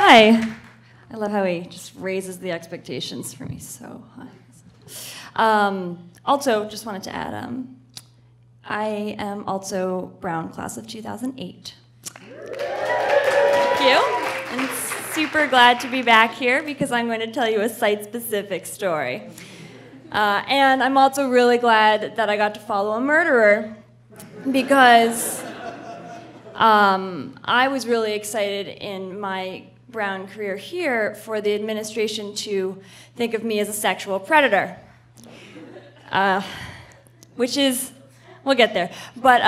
Hi. I love how he just raises the expectations for me so high. Also, just wanted to add, I am also Brown, class of 2008. Thank you. I'm super glad to be back here because I'm going to tell you a site-specific story. And I'm also really glad that I got to follow a murderer because I was really excited in my Brown career here for the administration to think of me as a sexual predator. Which is, we'll get there. But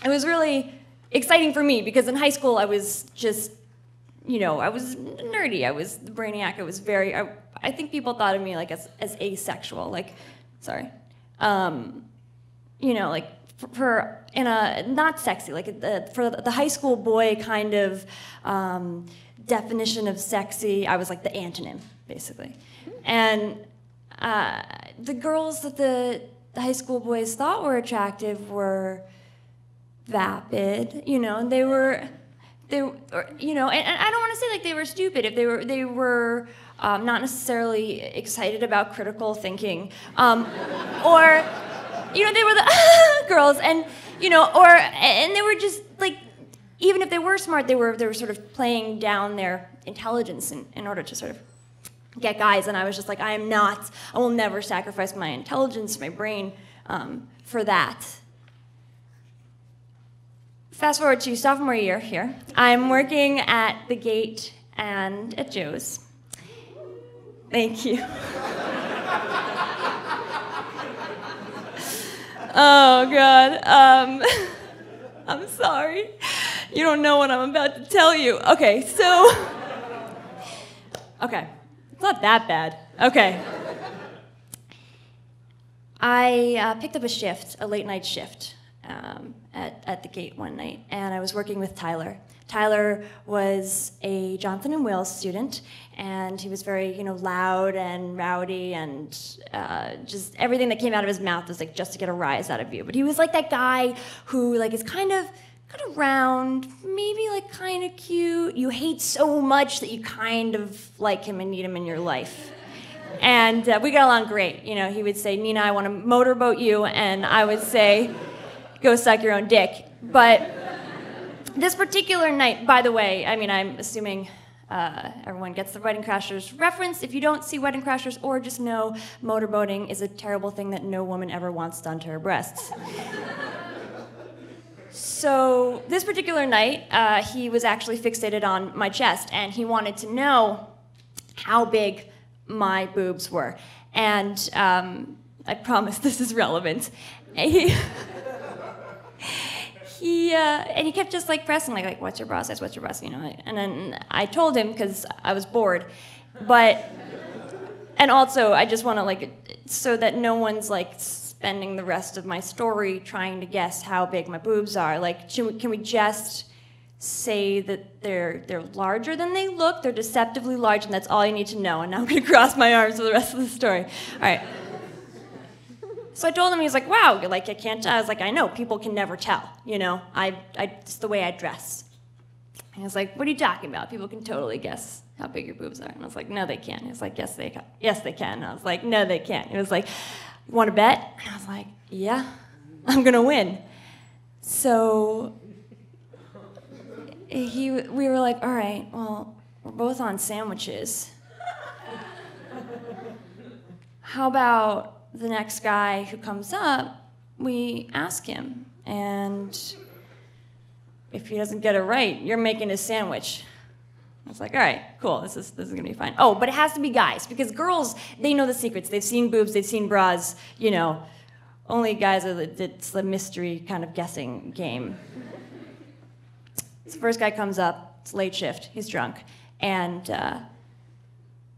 it was really exciting for me because in high school I was just, I was nerdy. I was the brainiac. I was very, I think people thought of me like as asexual, like, sorry. Like for in a, not sexy, like for the high school boy kind of definition of sexy, I was like the antonym, basically. And the girls that the high school boys thought were attractive were vapid, they were, and I don't want to say like they were stupid. If they were not necessarily excited about critical thinking, or, they were the girls, and and they were just like, even if they were smart, they were sort of playing down their intelligence in order to sort of get guys. And I was just like, I will never sacrifice my intelligence, my brain, for that. Fast forward to sophomore year here. I'm working at the Gate and at Joe's. Thank you. Oh, God. I'm sorry. You don't know what I'm about to tell you. Okay, so... Okay. It's not that bad. Okay. I picked up a shift, a late-night shift, at the Gate one night, and I was working with Tyler. Tyler was a Johnson & Wales student, and he was very, loud and rowdy, and just everything that came out of his mouth was like just to get a rise out of you. But he was like that guy who like is kind of round, maybe like kind of cute. You hate so much that you kind of like him and need him in your life. And we got along great. He would say, Nina, I want to motorboat you, and I would say, go suck your own dick. But this particular night, by the way, I'm assuming everyone gets the Wedding Crashers reference. If you don't see Wedding Crashers or just know motorboating is a terrible thing that no woman ever wants done to her breasts. So this particular night, he was actually fixated on my chest, and he wanted to know how big my boobs were. And I promise this is relevant. And he kept just like pressing, like what's your bra size, what's your bra size, And then I told him because I was bored, and also I just want to so that no one's like spending the rest of my story trying to guess how big my boobs are. Can we just say that they're larger than they look? They're deceptively large, and that's all you need to know. And now I'm going to cross my arms for the rest of the story. All right. So I told him, he was like, wow, I can't tell. I was like, I know, people can never tell, it's the way I dress. And he was like, what are you talking about? People can totally guess how big your boobs are. And I was like, no, they can't. He was like, yes, they can. Yes, they can. And I was like, no, they can't. He was like, you want to bet? And I was like, yeah, I'm going to win. So we were like, all right, well, we're both on sandwiches. How about the next guy who comes up, we ask him, and if he doesn't get it right, you're making his sandwich. I was like, all right, cool, this is gonna be fine. Oh, but it has to be guys, because girls, they know the secrets. They've seen boobs, they've seen bras, only guys it's the mystery kind of guessing game. So the first guy comes up, it's late shift, he's drunk, and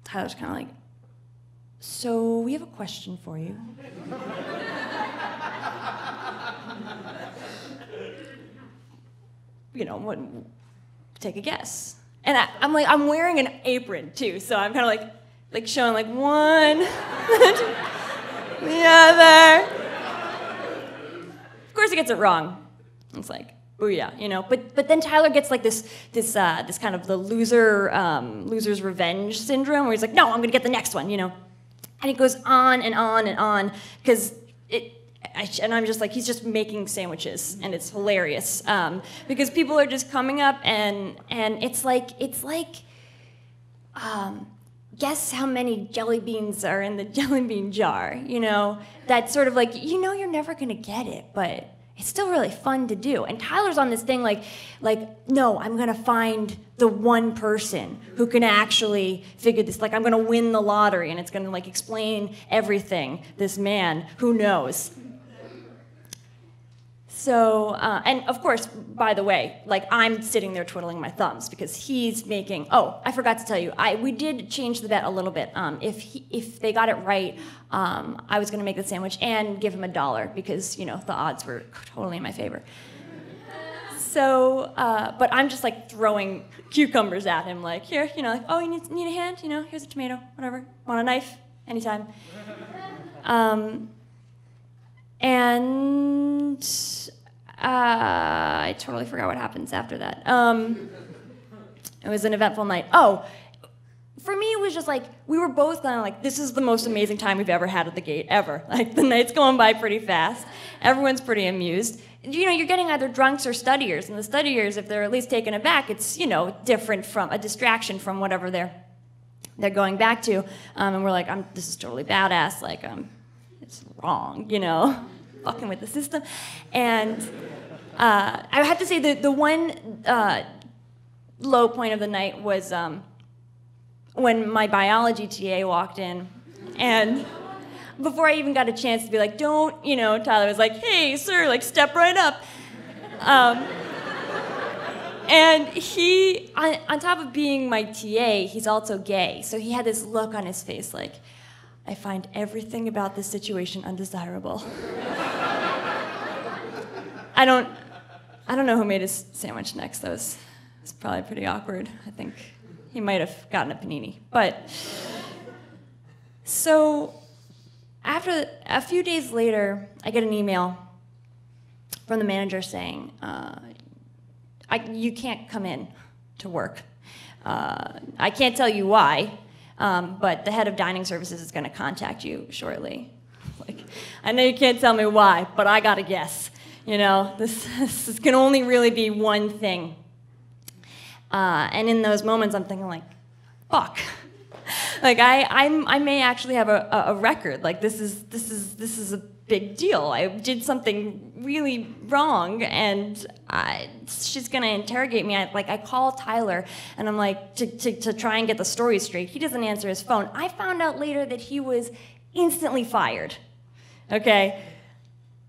Tyler's kind of like, so we have a question for you. Take a guess. And I'm wearing an apron too, so I'm kind of like showing one, the other. Of course he gets it wrong. It's like, booyah, you know. But then Tyler gets like this kind of the loser's revenge syndrome, where he's like, no, I'm gonna get the next one, you know. And it goes on and on and on, because and I'm just like, he's just making sandwiches, and it's hilarious, because people are just coming up, and it's like, guess how many jelly beans are in the jelly bean jar, you know? That's sort of like, you know you're never gonna get it, but it's still really fun to do. And Tyler's on this thing like, no, I'm gonna find the one person who can actually figure this, like I'm gonna win the lottery, and it's gonna like explain everything, this man, who knows? So, and of course, by the way, like I'm sitting there twiddling my thumbs because he's making, oh, I forgot to tell you, we did change the bet a little bit. If they got it right, I was gonna make the sandwich and give him $1 because, you know, the odds were totally in my favor. So, but I'm just like throwing cucumbers at him, like, here, you know, like, oh, you need a hand? You know, here's a tomato, whatever. Want a knife? Anytime. And I totally forgot what happens after that. It was an eventful night. Oh, for me, it was just like, we were both kind of like, this is the most amazing time we've ever had at the gate, ever. Like, the night's going by pretty fast. Everyone's pretty amused. You know, you're getting either drunks or studiers, and the studiers, if they're at least taken aback, it's, you know, different from, a distraction from whatever they're going back to. And we're like, this is totally badass, like, it's wrong, you know, fucking with the system. And I have to say that the one low point of the night was when my biology TA walked in, and before I even got a chance to be like, don't, you know, Tyler was like, hey, sir, like, step right up. And he, on top of being my TA, he's also gay, so he had this look on his face like, I find everything about this situation undesirable. I don't know who made his sandwich next. That was probably pretty awkward. I think he might have gotten a panini. But so after a few days later, I get an email from the manager saying, you can't come in to work. I can't tell you why. But the head of dining services is going to contact you shortly. Like, I know you can't tell me why, but I got to guess. You know, this can only really be one thing. And in those moments, I'm thinking like, fuck. Like I may actually have a record. Like this is a big deal. I did something really wrong, and she's gonna interrogate me. I call Tyler, and I'm like, to try and get the story straight. He doesn't answer his phone. I found out later that he was instantly fired. Okay,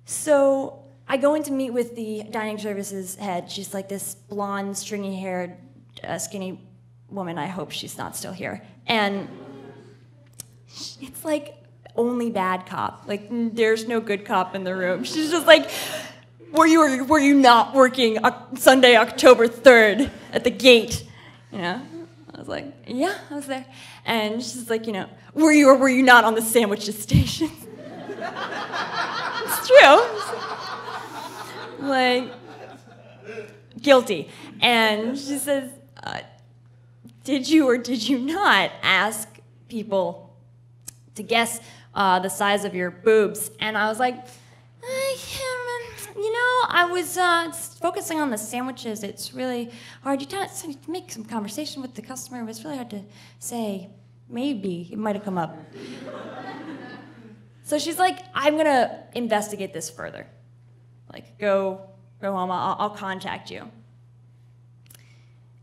so I go in to meet with the dining services head. She's like this blonde, stringy-haired, skinny woman. I hope she's not still here. And it's like only bad cop. Like, there's no good cop in the room. She's just like, were you not working Sunday, October 3rd at the gate? You know? I was like, yeah, I was there. And she's like, you know, were you or were you not on the sandwiches station? It's true. Like, guilty. And she says, did you or did you not ask people to guess the size of your boobs? And I was like, you know, I was focusing on the sandwiches. It's really hard. You make some conversation with the customer. It was really hard to say. Maybe it might have come up. So she's like, I'm gonna investigate this further. Like, go home. I'll contact you.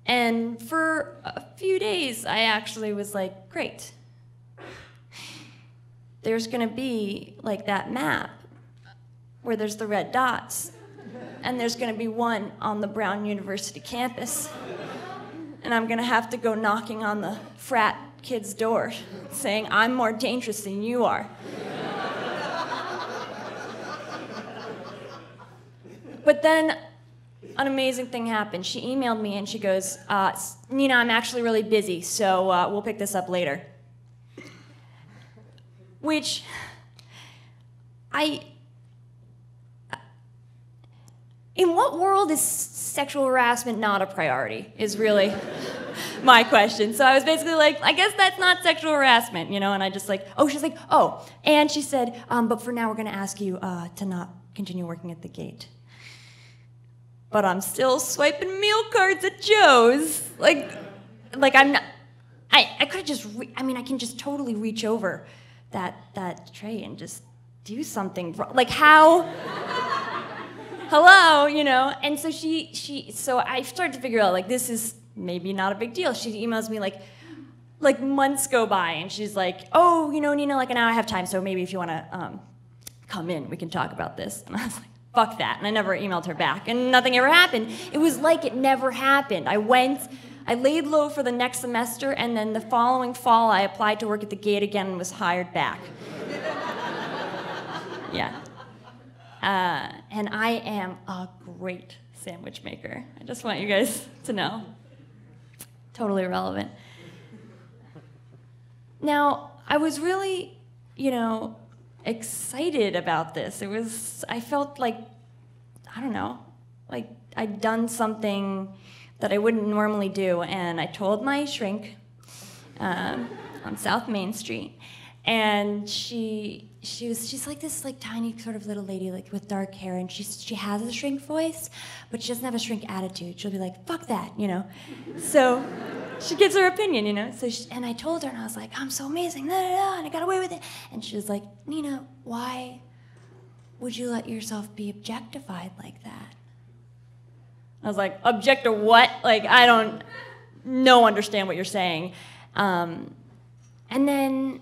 And for a few days, I actually was like, great. There's gonna be like that map where there's the red dots, and there's gonna be one on the Brown University campus. And I'm gonna have to go knocking on the frat kid's door saying, I'm more dangerous than you are. But then an amazing thing happened. She emailed me and she goes, Nina, I'm actually really busy, so we'll pick this up later. Which in what world is sexual harassment not a priority, is really my question. So I was basically like, I guess that's not sexual harassment, you know, and I just like, oh, she's like, oh, and she said, but for now we're gonna ask you to not continue working at the gate. But I'm still swiping meal cards at Joe's. Like I'm not, I could have just, I can just totally reach over that tray and just do something wrong. Like how, hello, you know? And so so I started to figure out, like, this is maybe not a big deal. She emails me like months go by and she's like, oh, you know, Nina, like now I have time, so maybe if you wanna come in, we can talk about this. And I was like, fuck that. And I never emailed her back and nothing ever happened. It was like it never happened. I laid low for the next semester, and then the following fall I applied to work at the gate again and was hired back. Yeah. And I am a great sandwich maker. I just want you guys to know. Totally irrelevant. Now, I was really, you know, excited about this. I felt like, I don't know, like I'd done something that I wouldn't normally do, and I told my shrink on South Main Street, and she's like this like tiny sort of little lady like with dark hair, and she has a shrink voice, but she doesn't have a shrink attitude. She'll be like, fuck that, you know. So she gives her opinion, you know. And I told her, and I was like, I'm so amazing, and I got away with it. And she was like, Nina, why would you let yourself be objectified like that? I was like, object to what? Like, I don't understand what you're saying. And then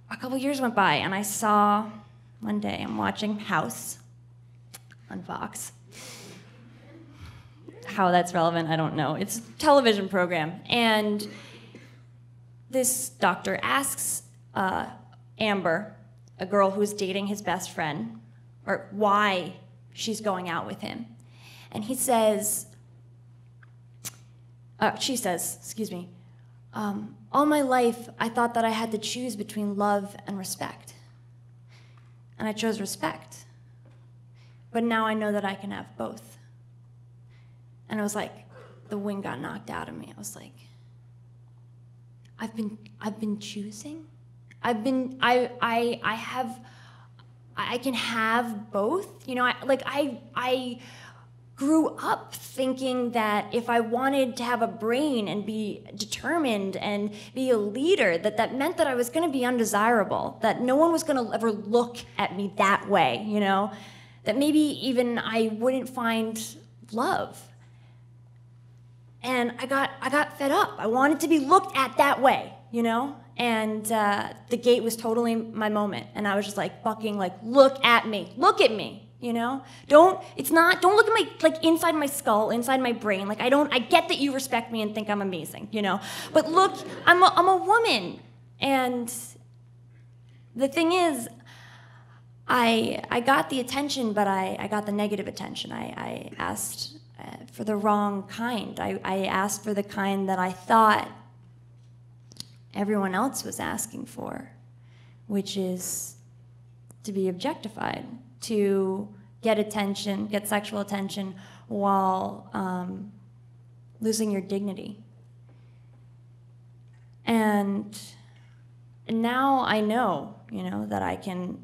a couple years went by, and I saw, one day, I'm watching House on Fox. How that's relevant, I don't know. It's a television program. And this doctor asks Amber, a girl who's dating his best friend, or why she's going out with him. And he says, she says, excuse me, all my life I thought that I had to choose between love and respect. And I chose respect. But now I know that I can have both. And it was like, the wind got knocked out of me. I was like, I've been choosing? I can have both? You know, I grew up thinking that if I wanted to have a brain and be determined and be a leader, that meant that I was going to be undesirable, that no one was going to ever look at me that way, you know, that maybe even I wouldn't find love. And I got fed up. I wanted to be looked at that way, you know? And the gate was totally my moment. And I was just like, fucking like, look at me, you know? Don't look at my, like inside my skull, inside my brain. Like I get that you respect me and think I'm amazing, you know? But look, I'm a woman. And the thing is, I got the attention, but I got the negative attention. I asked for the wrong kind. I asked for the kind that I thought everyone else was asking for, which is to be objectified, to get attention, get sexual attention while losing your dignity. And now I know, you know, that I can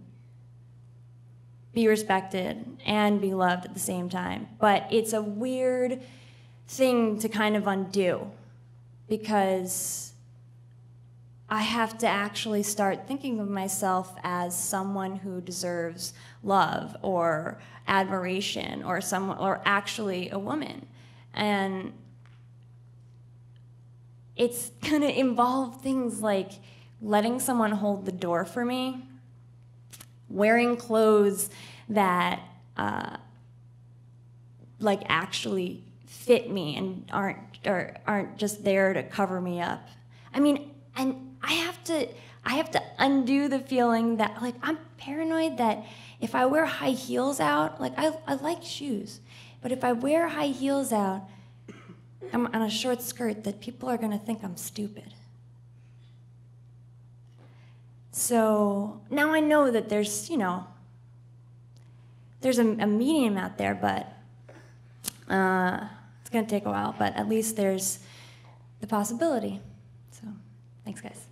be respected and be loved at the same time. But it's a weird thing to kind of undo, because I have to actually start thinking of myself as someone who deserves love or admiration, or actually a woman. And it's gonna involve things like letting someone hold the door for me, wearing clothes that like actually fit me and aren't just there to cover me up. I mean, and I have to undo the feeling that, like, I'm paranoid that if I wear high heels out, like I like shoes, but if I wear high heels out, I'm on a short skirt, that people are gonna think I'm stupid. So now I know that there's there's a medium out there, but it's going to take a while. But at least there's the possibility. So, thanks, guys.